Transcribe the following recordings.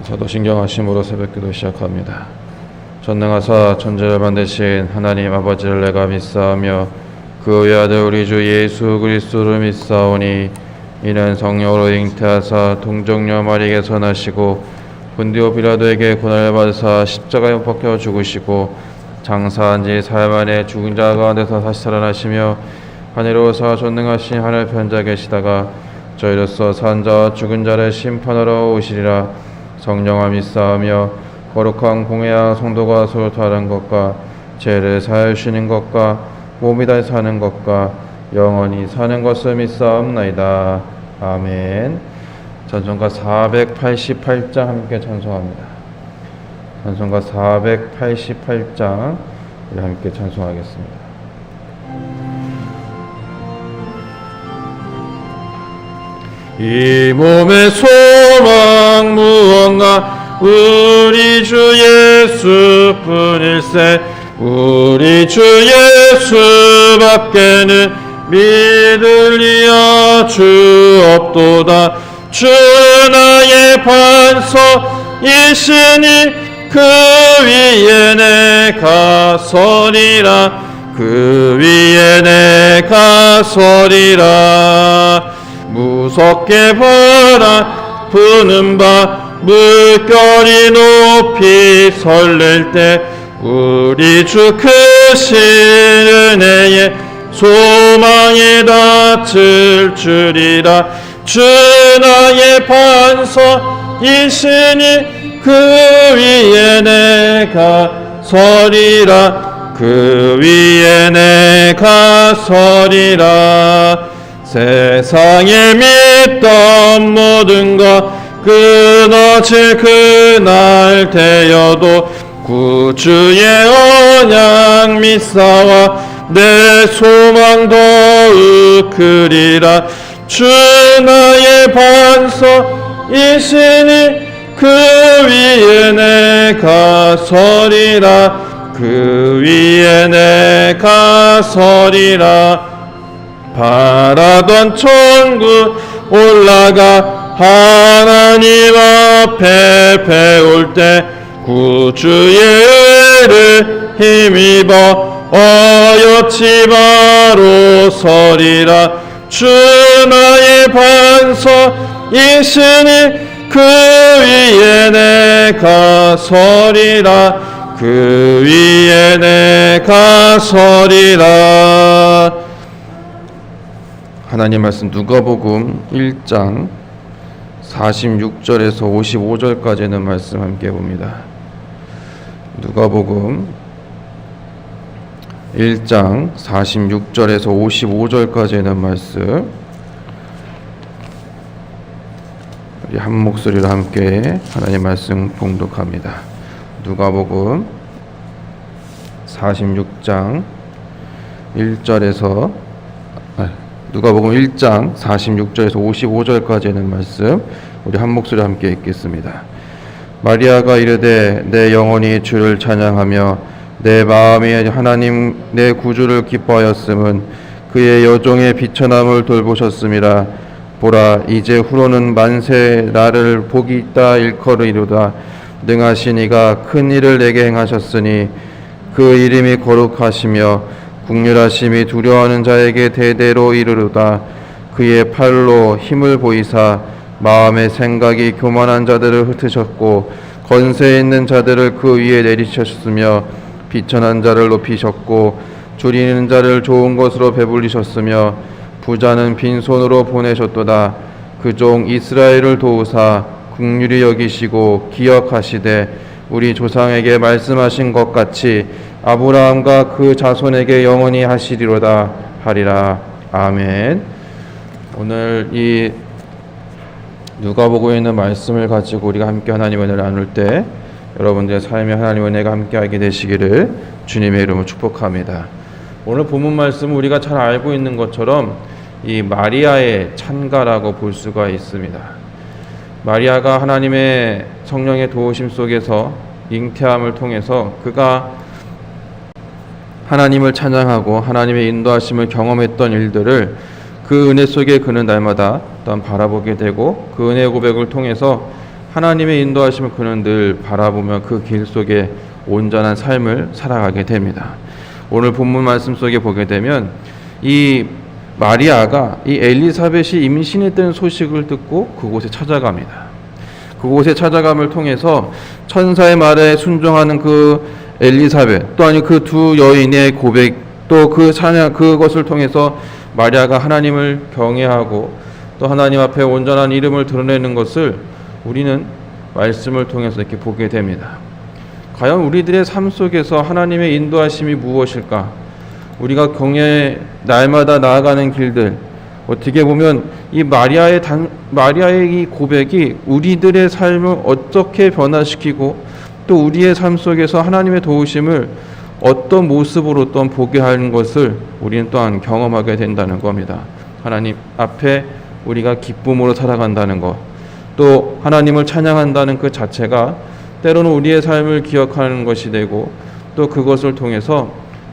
사도신경하심으로 새벽기도 시작합니다. 전능하사 천지를 만드신 하나님 아버지를 내가 믿사오며 그 외아들 우리 주 예수 그리스도를 믿사오니 이는 성령으로 잉태하사 동정녀 마리에게서 나시고 본디오 빌라도에게 고난을 받으사 십자가에 못 박혀 죽으시고 장사한 지 사흘 만에 죽은 자 가운데서 다시 살아나시며 하늘에 오사 전능하신 하늘 편자 계시다가 저희로서 산 자와 죽은 자를 심판하러 오시리라. 성령을 믿사오며 거룩한 공회와 성도가 서로 다른 것과 죄를 사하여 주시는 것과 몸이 다시 사는 것과 영원히 사는 것을 믿사옵나이다. 아멘. 찬송가 488장 함께 찬송합니다. 찬송가 488장 함께 찬송하겠습니다. 이 몸의 소망 무언가 우리 주 예수뿐일세. 우리 주 예수밖에는 믿을 이여 주 없도다. 주 나의 반석이시니 그 위에 내가 서리라. 그 위에 내가 서리라. 무섭게 바라 부는 바 물결이 높이 설렐 때 우리 주 크신 은혜에 소망이 닿을 줄이라. 주 나의 반석이시니 그 위에 내가 서리라. 그 위에 내가 서리라. 세상에 믿던 모든 것 끊어질 그날 되어도 구주의 언약 믿사와 내 소망 더욱 크리라. 주 나의 반석이시니 그 위에 내가 서리라. 그 위에 내가 서리라. 바라던 천국 올라가 하나님 앞에 배울 때 구주의 은혜를 힘입어 어여치 바로 서리라. 주 나의 반석이시니 그 위에 내가 서리라. 그 위에 내가 서리라. 하나님 말씀 누가복음 1장 46절에서 55절까지는 말씀 함께 봅니다. 누가복음 1장 46절에서 55절까지는 말씀 우리 한 목소리로 함께 하나님 말씀 봉독합니다. 누가복음 46장 1절에서 누가복음 1장 46절에서 55절까지는 말씀 우리 한 목소리 함께 읽겠습니다. 마리아가 이르되 내 영혼이 주를 찬양하며 내 마음이 하나님 내 구주를 기뻐하였음은 그의 여종의 비천함을 돌보셨음이라. 보라 이제 후로는 만세 나를 복이 있다 일컬으리로다. 능하신 이가 큰 일을 내게 행하셨으니 그 이름이 거룩하시며 국률하심이 두려워하는 자에게 대대로 이르르다. 그의 팔로 힘을 보이사 마음의 생각이 교만한 자들을 흩으셨고 권세 있는 자들을 그 위에 내리셨으며 비천한 자를 높이셨고 줄이는 자를 좋은 것으로 배불리셨으며 부자는 빈손으로 보내셨도다. 그 종 이스라엘을 도우사 국률이 여기시고 기억하시되 우리 조상에게 말씀하신 것 같이 아브라함과 그 자손에게 영원히 하시리로다 하리라. 아멘. 오늘 이 누가복음에 있는 말씀을 가지고 우리가 함께 하나님의 은혜를 나눌 때 여러분들의 삶에 하나님의 은혜가 함께하게 되시기를 주님의 이름으로 축복합니다. 오늘 본문 말씀은 우리가 잘 알고 있는 것처럼 이 마리아의 찬가라고 볼 수가 있습니다. 마리아가 하나님의 성령의 도우심 속에서 잉태함을 통해서 그가 하나님을 찬양하고 하나님의 인도하심을 경험했던 일들을 그 은혜 속에 그는 날마다 또한 바라보게 되고 그 은혜 고백을 통해서 하나님의 인도하심을 그는 늘 바라보며 그 길 속에 온전한 삶을 살아가게 됩니다. 오늘 본문 말씀 속에 보게 되면 이 마리아가 이 엘리사벳이 임신했다는 소식을 듣고 그곳에 찾아갑니다. 그곳에 찾아감을 통해서 천사의 말에 순종하는 그 엘리사벳, 또한 그 두 여인의 고백, 또 그 찬양, 그것을 통해서 마리아가 하나님을 경외하고 또 하나님 앞에 온전한 이름을 드러내는 것을 우리는 말씀을 통해서 이렇게 보게 됩니다. 과연 우리들의 삶 속에서 하나님의 인도하심이 무엇일까? 우리가 날마다 나아가는 길들, 어떻게 보면 이 마리아의 이 고백이 우리들의 삶을 어떻게 변화시키고 또 우리의 삶 속에서 하나님의 도우심을 어떤 모습으로 또한 보게 하는 것을 우리는 또한 경험하게 된다는 겁니다. 하나님 앞에 우리가 기쁨으로 살아간다는 것, 또 하나님을 찬양한다는 그 자체가 때로는 우리의 삶을 기억하는 것이 되고 또 그것을 통해서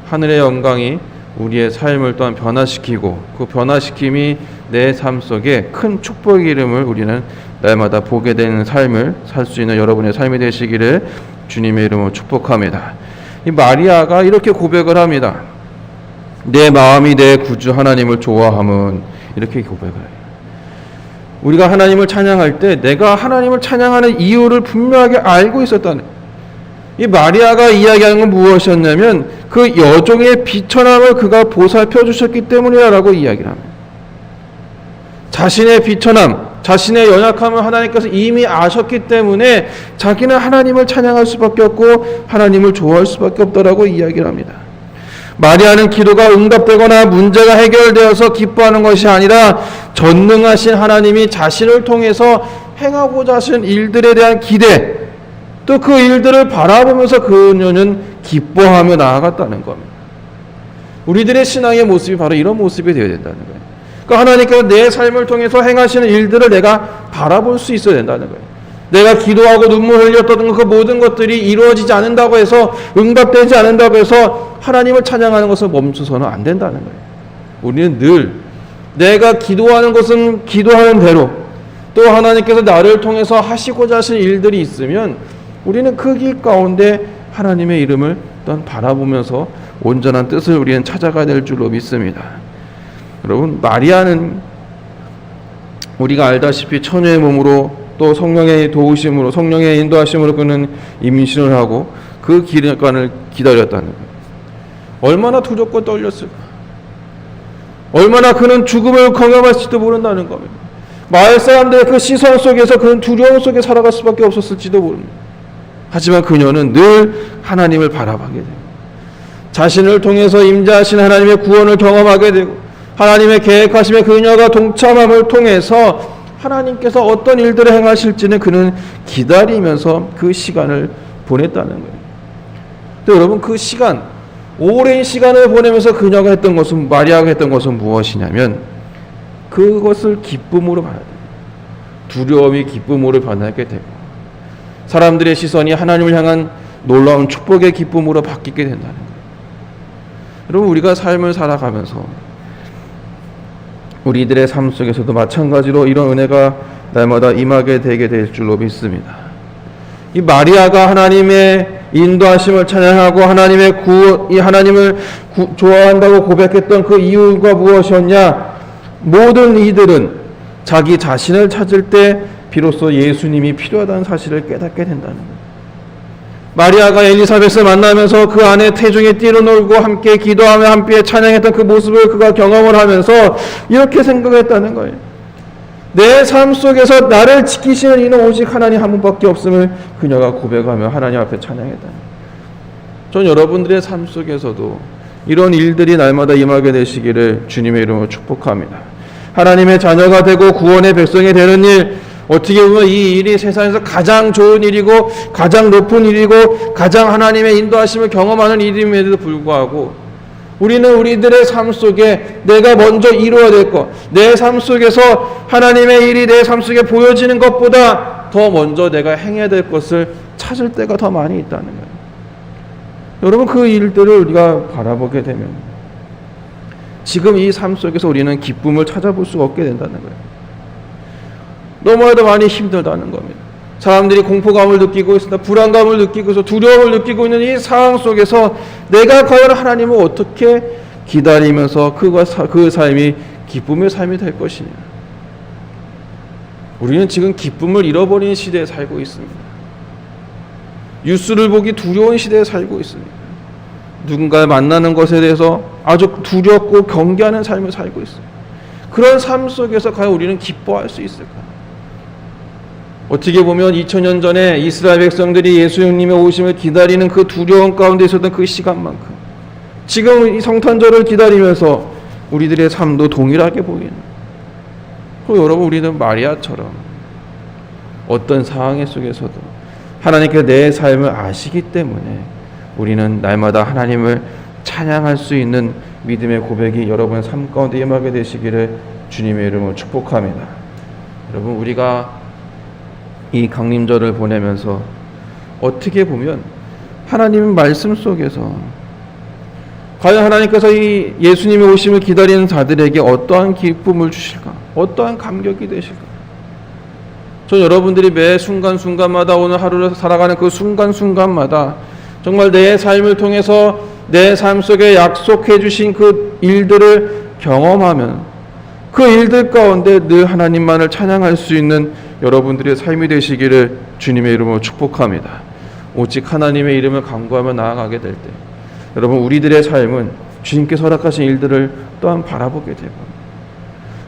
하늘의 영광이 우리의 삶을 또한 변화시키고 그 변화시킴이 내 삶 속에 큰 축복의 이름을 우리는 날마다 보게 되는 삶을 살 수 있는 여러분의 삶이 되시기를 주님의 이름으로 축복합니다. 이 마리아가 이렇게 고백을 합니다. 내 마음이 내 구주 하나님을 좋아함은, 이렇게 고백을 해요. 우리가 하나님을 찬양할 때 내가 하나님을 찬양하는 이유를 분명하게 알고 있었다는, 이 마리아가 이야기하는 건 무엇이었냐면 그 여종의 비천함을 그가 보살펴 주셨기 때문이라고 이야기를 합니다. 자신의 비천함, 자신의 연약함을 하나님께서 이미 아셨기 때문에 자기는 하나님을 찬양할 수밖에 없고 하나님을 좋아할 수밖에 없다라고 이야기를 합니다. 마리아는 기도가 응답되거나 문제가 해결되어서 기뻐하는 것이 아니라 전능하신 하나님이 자신을 통해서 행하고자 하신 일들에 대한 기대, 또 그 일들을 바라보면서 그녀는 기뻐하며 나아갔다는 겁니다. 우리들의 신앙의 모습이 바로 이런 모습이 되어야 된다는 거예요. 그러니까 하나님께서 내 삶을 통해서 행하시는 일들을 내가 바라볼 수 있어야 된다는 거예요. 내가 기도하고 눈물 흘렸던 그 모든 것들이 이루어지지 않는다고 해서, 응답되지 않는다고 해서 하나님을 찬양하는 것을 멈춰서는 안 된다는 거예요. 우리는 늘 내가 기도하는 것은 기도하는 대로, 또 하나님께서 나를 통해서 하시고자 하신 일들이 있으면 우리는 그 길 가운데 하나님의 이름을 또한 바라보면서 온전한 뜻을 우리는 찾아가야 될 줄로 믿습니다. 여러분, 마리아는 우리가 알다시피 처녀의 몸으로 또 성령의 도우심으로, 성령의 인도하심으로 그는 임신을 하고 그 기간을 기다렸다는 거예요. 얼마나 두렵고 떨렸을까? 얼마나 그는 죽음을 경험할지도 모른다는 겁니다. 마을 사람들의 그 시선 속에서 그는 두려움 속에 살아갈 수밖에 없었을지도 모릅니다. 하지만 그녀는 늘 하나님을 바라보게 되고 자신을 통해서 임재하신 하나님의 구원을 경험하게 되고 하나님의 계획하심에 그녀가 동참함을 통해서 하나님께서 어떤 일들을 행하실지는 그는 기다리면서 그 시간을 보냈다는 거예요. 또 여러분, 그 시간, 오랜 시간을 보내면서 그녀가 했던 것은, 마리아가 했던 것은 무엇이냐면 그것을 기쁨으로 받아야 돼요. 두려움이 기쁨으로 변하게 되고 사람들의 시선이 하나님을 향한 놀라운 축복의 기쁨으로 바뀌게 된다는 거예요. 여러분, 우리가 삶을 살아가면서 우리들의 삶 속에서도 마찬가지로 이런 은혜가 날마다 임하게 되게 될 줄로 믿습니다. 이 마리아가 하나님의 인도하심을 찬양하고 하나님을 좋아한다고 고백했던 그 이유가 무엇이었냐? 모든 이들은 자기 자신을 찾을 때 비로소 예수님이 필요하다는 사실을 깨닫게 된다는 거예요. 마리아가 엘리사벳을 만나면서 그 안에 태중에 뛰어놀고 함께 기도하며 함께 찬양했던 그 모습을 그가 경험을 하면서 이렇게 생각했다는 거예요. 내 삶 속에서 나를 지키시는 이는 오직 하나님 한 분밖에 없음을 그녀가 고백하며 하나님 앞에 찬양했다는 거예요. 전 여러분들의 삶 속에서도 이런 일들이 날마다 임하게 되시기를 주님의 이름으로 축복합니다. 하나님의 자녀가 되고 구원의 백성이 되는 일, 어떻게 보면 이 일이 세상에서 가장 좋은 일이고 가장 높은 일이고 가장 하나님의 인도하심을 경험하는 일임에도 불구하고 우리는 우리들의 삶 속에 내가 먼저 이루어야 될 것, 내 삶 속에서 하나님의 일이 내 삶 속에 보여지는 것보다 더 먼저 내가 행해야 될 것을 찾을 때가 더 많이 있다는 거예요. 여러분, 그 일들을 우리가 바라보게 되면 지금 이 삶 속에서 우리는 기쁨을 찾아볼 수가 없게 된다는 거예요. 너무나도 많이 힘들다는 겁니다. 사람들이 공포감을 느끼고 있습니다. 불안감을 느끼고 있어 두려움을 느끼고 있는 이 상황 속에서 내가 과연 하나님을 어떻게 기다리면서 그 삶이 기쁨의 삶이 될 것이냐. 우리는 지금 기쁨을 잃어버린 시대에 살고 있습니다. 뉴스를 보기 두려운 시대에 살고 있습니다. 누군가를 만나는 것에 대해서 아주 두렵고 경계하는 삶을 살고 있습니다. 그런 삶 속에서 과연 우리는 기뻐할 수 있을까? 어떻게 보면 2000년 전에 이스라엘 백성들이 예수님의 오심을 기다리는 그 두려움 가운데 있었던 그 시간만큼 지금 이 성탄절을 기다리면서 우리들의 삶도 동일하게 보이는, 그리고 여러분 우리는 마리아처럼 어떤 상황 속에서도 하나님께서 내 삶을 아시기 때문에 우리는 날마다 하나님을 찬양할 수 있는 믿음의 고백이 여러분의 삶 가운데 임하게 되시기를 주님의 이름으로 축복합니다. 여러분 우리가 이 강림절을 보내면서 어떻게 보면 하나님의 말씀 속에서 과연 하나님께서 이 예수님의 오심을 기다리는 자들에게 어떠한 기쁨을 주실까? 어떠한 감격이 되실까? 저 여러분들이 매 순간순간마다 오늘 하루를 살아가는 그 순간순간마다 정말 내 삶을 통해서 내 삶 속에 약속해 주신 그 일들을 경험하면 그 일들 가운데 늘 하나님만을 찬양할 수 있는 여러분들의 삶이 되시기를 주님의 이름으로 축복합니다. 오직 하나님의 이름을 간구하며 나아가게 될 때 여러분 우리들의 삶은 주님께서 허락하신 일들을 또한 바라보게 되고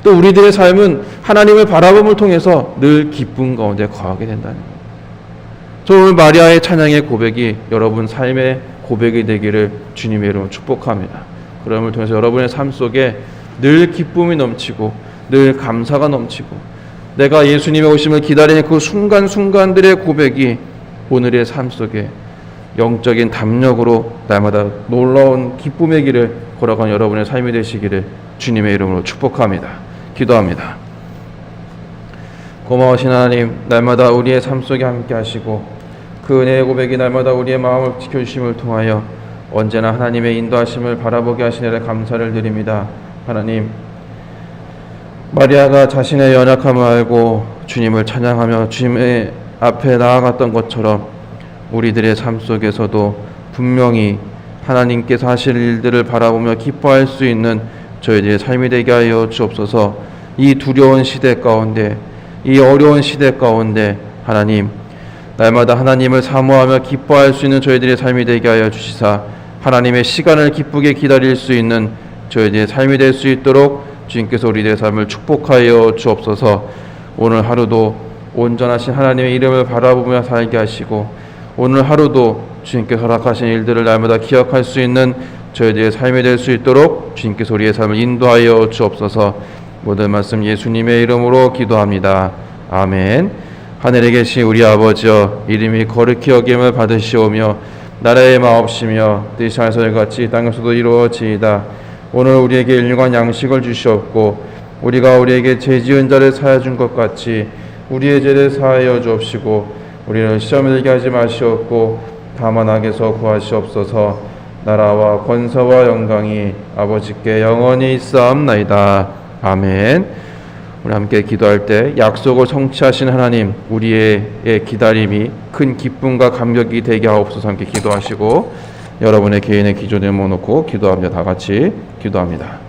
또 우리들의 삶은 하나님을 바라봄을 통해서 늘 기쁨 가운데 거하게 된다는 거예요. 저 오늘 마리아의 찬양의 고백이 여러분 삶의 고백이 되기를 주님의 이름으로 축복합니다. 그럼을 통해서 여러분의 삶 속에 늘 기쁨이 넘치고 늘 감사가 넘치고 내가 예수님의 오심을 기다리는 그 순간순간들의 고백이 오늘의 삶 속에 영적인 담력으로 날마다 놀라운 기쁨의 길을 걸어간 여러분의 삶이 되시기를 주님의 이름으로 축복합니다. 기도합니다. 고마우신 하나님, 날마다 우리의 삶 속에 함께 하시고 그 은혜의 고백이 날마다 우리의 마음을 지켜주심을 통하여 언제나 하나님의 인도하심을 바라보게 하시느라 감사를 드립니다. 하나님, 마리아가 자신의 연약함을 알고 주님을 찬양하며 주님의 앞에 나아갔던 것처럼 우리들의 삶 속에서도 분명히 하나님께서 하실 일들을 바라보며 기뻐할 수 있는 저희들의 삶이 되게 하여 주옵소서. 이 두려운 시대 가운데, 이 어려운 시대 가운데 하나님, 날마다 하나님을 사모하며 기뻐할 수 있는 저희들의 삶이 되게 하여 주시사 하나님의 시간을 기쁘게 기다릴 수 있는 저희들의 삶이 될 수 있도록 주님께서 우리들의 삶을 축복하여 주옵소서. 오늘 하루도 온전하신 하나님의 이름을 바라보며 살게 하시고 오늘 하루도 주님께서 허락하신 일들을 날마다 기억할 수 있는 저희들의 삶이 될 수 있도록 주님께서 우리의 삶을 인도하여 주옵소서. 모든 말씀 예수님의 이름으로 기도합니다. 아멘. 하늘에 계신 우리 아버지여, 이름이 거룩히 여김을 받으시오며 나라의 마옵시며 뜻이 하늘에서 같이 땅에서도 이루어지이다. 오늘 우리에게 일용할 양식을 주시옵고 우리가 우리에게 죄 지은 자를 사하여 준 것 같이 우리의 죄를 사하여 주옵시고 우리를 시험에 들게 하지 마시옵고 다만 악에서 구하시옵소서. 나라와 권세와 영광이 아버지께 영원히 있사옵나이다. 아멘. 우리 함께 기도할 때 약속을 성취하신 하나님, 우리의 기다림이 큰 기쁨과 감격이 되게 하옵소서. 함께 기도하시고 여러분의 개인의 기존에 모아놓고 기도합니다. 다 같이 기도합니다.